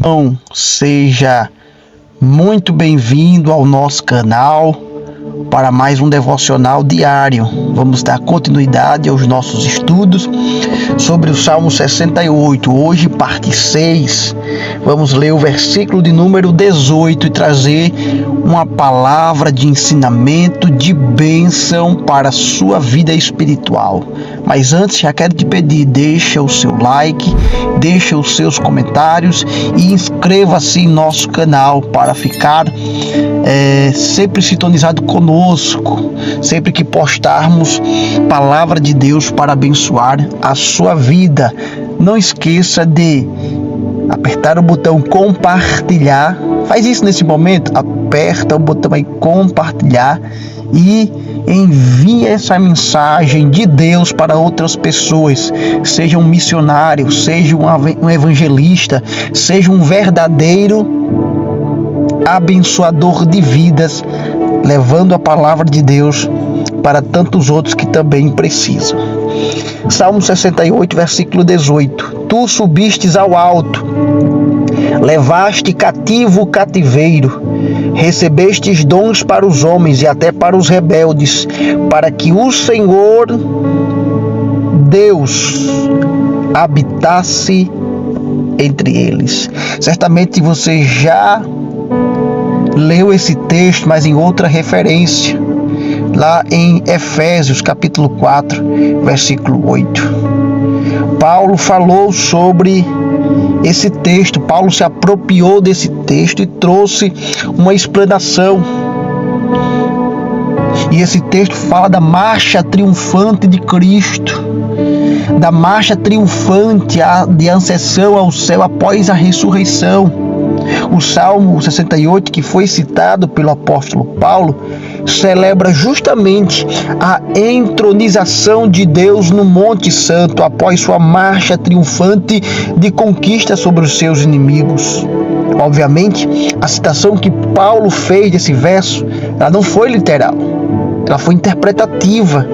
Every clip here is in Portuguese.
Então, seja muito bem-vindo ao nosso canal para mais um devocional diário. Vamos dar continuidade aos nossos estudos sobre o Salmo 68. Hoje, parte 6. Vamos ler o versículo de número 18 e trazer uma palavra de ensinamento, de bênção para a sua vida espiritual. Mas antes, já quero te pedir, deixa o seu like, deixa os seus comentários e inscreva-se em nosso canal para ficar sempre sintonizado conosco, sempre que postarmos palavra de Deus para abençoar a sua vida. Não esqueça de apertar o botão compartilhar. Faz isso nesse momento, aperta o botão aí compartilhar e envie essa mensagem de Deus para outras pessoas. Seja um missionário, seja um evangelista, seja um verdadeiro abençoador de vidas, levando a palavra de Deus para tantos outros que também precisam. Salmo 68, versículo 18. Tu subistes ao alto, levaste cativo o cativeiro, recebestes dons para os homens e até para os rebeldes, para que o Senhor Deus habitasse entre eles. Certamente você já leu esse texto, mas em outra referência, lá em Efésios capítulo 4, versículo 8. Paulo falou sobre esse texto, Paulo se apropriou desse texto e trouxe uma explanação. E esse texto fala da marcha triunfante de Cristo, da marcha triunfante de ascensão ao céu após a ressurreição. O Salmo 68, que foi citado pelo apóstolo Paulo, celebra justamente a entronização de Deus no Monte Santo após sua marcha triunfante de conquista sobre os seus inimigos. Obviamente, a citação que Paulo fez desse verso, ela não foi literal, ela foi interpretativa.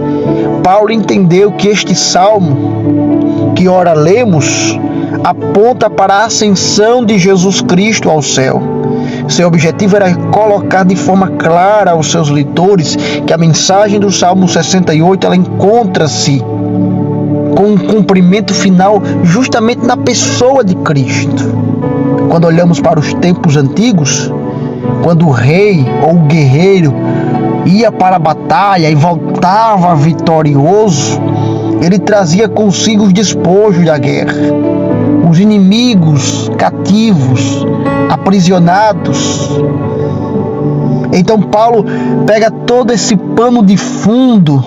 Paulo entendeu que este salmo, que ora lemos, aponta para a ascensão de Jesus Cristo ao céu. Seu objetivo era colocar de forma clara aos seus leitores que a mensagem do Salmo 68 ela encontra-se com um cumprimento final justamente na pessoa de Cristo. Quando olhamos para os tempos antigos, quando o rei ou o guerreiro ia para a batalha e voltava vitorioso, ele trazia consigo os despojos da guerra, os inimigos cativos, aprisionados. Então Paulo pega todo esse pano de fundo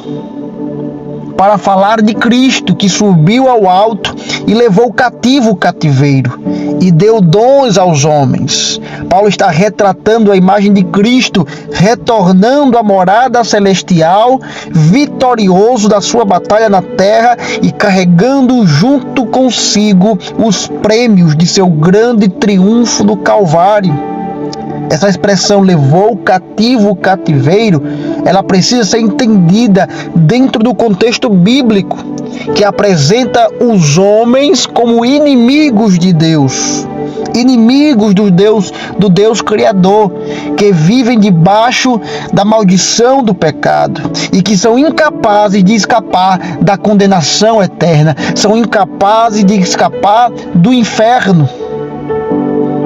para falar de Cristo, que subiu ao alto e levou cativo o cativeiro e deu dons aos homens. Paulo está retratando a imagem de Cristo retornando à morada celestial, vitorioso da sua batalha na terra e carregando junto consigo os prêmios de seu grande triunfo do Calvário. Essa expressão levou cativo o cativeiro, ela precisa ser entendida dentro do contexto bíblico, que apresenta os homens como inimigos de Deus, inimigos do Deus Criador, que vivem debaixo da maldição do pecado e que são incapazes de escapar da condenação eterna, são incapazes de escapar do inferno.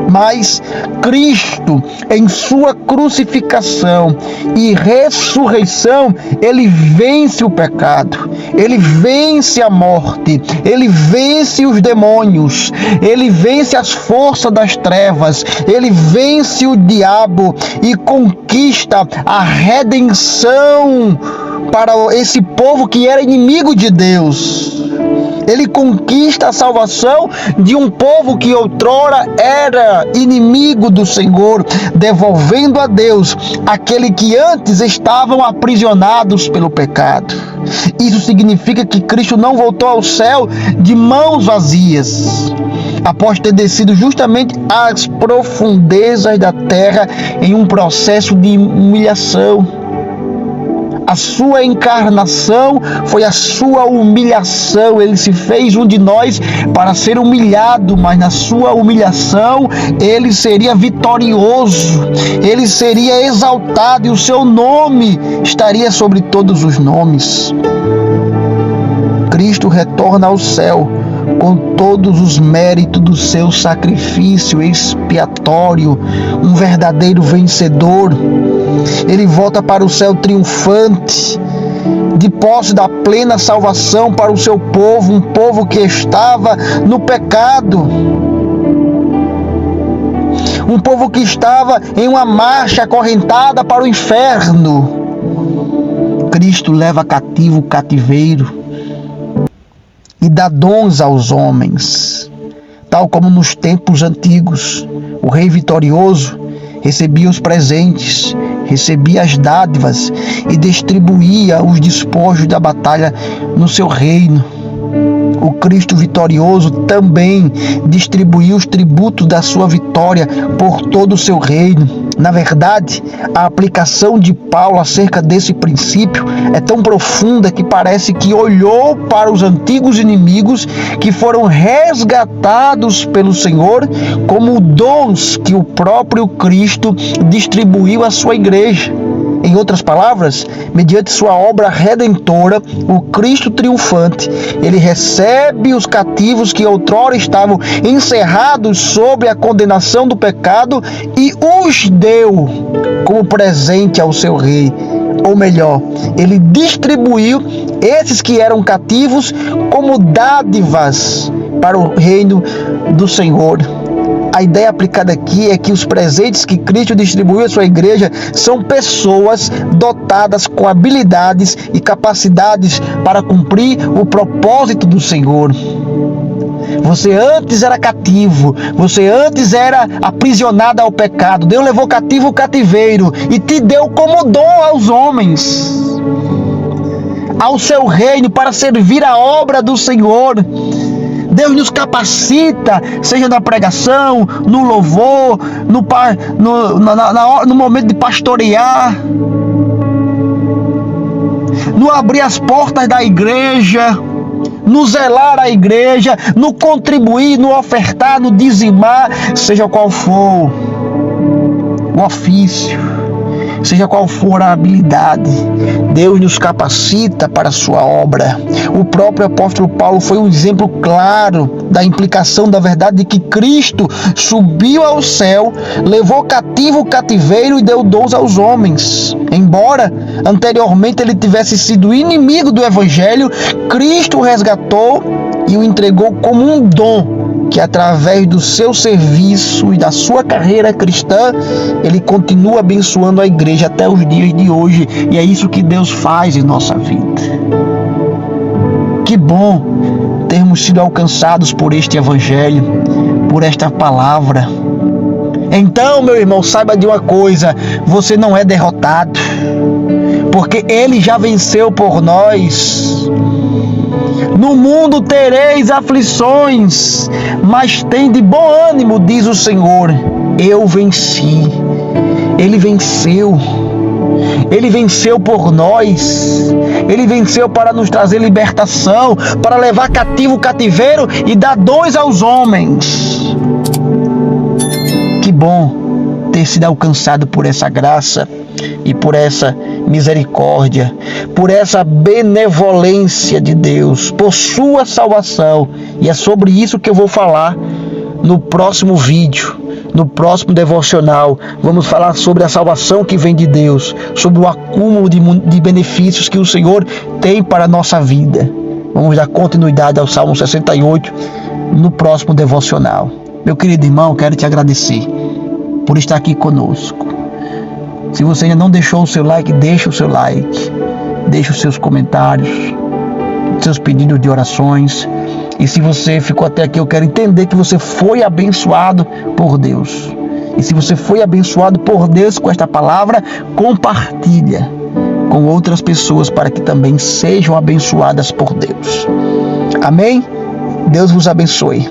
Mas Cristo, em sua crucificação e ressurreição, ele vence o pecado, ele vence a morte, ele vence os demônios, ele vence as forças das trevas, ele vence o diabo e conquista a redenção para esse povo que era inimigo de Deus. Ele conquista a salvação de um povo que outrora era inimigo do Senhor, devolvendo a Deus aquele que antes estavam aprisionados pelo pecado. Isso significa que Cristo não voltou ao céu de mãos vazias, após ter descido justamente às profundezas da terra em um processo de humilhação. A sua encarnação foi a sua humilhação. Ele se fez um de nós para ser humilhado, mas na sua humilhação ele seria vitorioso, ele seria exaltado e o seu nome estaria sobre todos os nomes. Cristo retorna ao céu com todos os méritos do seu sacrifício expiatório, um verdadeiro vencedor. Ele volta para o céu triunfante, de posse da plena salvação para o seu povo, um povo que estava no pecado, um povo que estava em uma marcha acorrentada para o inferno. Cristo leva cativo o cativeiro e dá dons aos homens, tal como nos tempos antigos. O rei vitorioso recebia os presentes, recebia as dádivas e distribuía os despojos da batalha no seu reino. O Cristo vitorioso também distribuiu os tributos da sua vitória por todo o seu reino. Na verdade, a aplicação de Paulo acerca desse princípio é tão profunda que parece que olhou para os antigos inimigos que foram resgatados pelo Senhor como dons que o próprio Cristo distribuiu à sua igreja. Em outras palavras, mediante sua obra redentora, o Cristo triunfante, ele recebe os cativos que outrora estavam encerrados sob a condenação do pecado e os deu como presente ao seu rei. Ou melhor, ele distribuiu esses que eram cativos como dádivas para o reino do Senhor. A ideia aplicada aqui é que os presentes que Cristo distribuiu à sua igreja são pessoas dotadas com habilidades e capacidades para cumprir o propósito do Senhor. Você antes era cativo, você antes era aprisionado ao pecado. Deus levou cativo o cativeiro e te deu como dom aos homens, ao seu reino, para servir a obra do Senhor. Deus nos capacita, seja na pregação, no louvor, no momento de pastorear, no abrir as portas da igreja, no zelar a igreja, no contribuir, no ofertar, no dizimar, seja qual for o ofício, seja qual for a habilidade, Deus nos capacita para a sua obra. O próprio apóstolo Paulo foi um exemplo claro da implicação da verdade de que Cristo subiu ao céu, levou cativo o cativeiro e deu dons aos homens. Embora anteriormente ele tivesse sido inimigo do evangelho, Cristo o resgatou e o entregou como um dom, que através do seu serviço e da sua carreira cristã, ele continua abençoando a igreja até os dias de hoje. E é isso que Deus faz em nossa vida. Que bom termos sido alcançados por este evangelho, por esta palavra. Então, meu irmão, saiba de uma coisa: você não é derrotado, porque ele já venceu por nós. No mundo tereis aflições, mas tem de bom ânimo, diz o Senhor. Eu venci. Ele venceu. Ele venceu por nós. Ele venceu para nos trazer libertação, para levar cativo o cativeiro e dar dons aos homens. Que bom ter sido alcançado por essa graça e por essa misericórdia, por essa benevolência de Deus, por sua salvação. E é sobre isso que eu vou falar no próximo vídeo, no próximo devocional. Vamos falar sobre a salvação que vem de Deus, sobre o acúmulo de benefícios que o Senhor tem para a nossa vida. Vamos dar continuidade ao Salmo 68 no próximo devocional. Meu querido irmão, quero te agradecer por estar aqui conosco. Se você ainda não deixou o seu like, deixa o seu like, deixa os seus comentários, seus pedidos de orações. E se você ficou até aqui, eu quero entender que você foi abençoado por Deus. E se você foi abençoado por Deus com esta palavra, compartilha com outras pessoas para que também sejam abençoadas por Deus. Amém? Deus vos abençoe.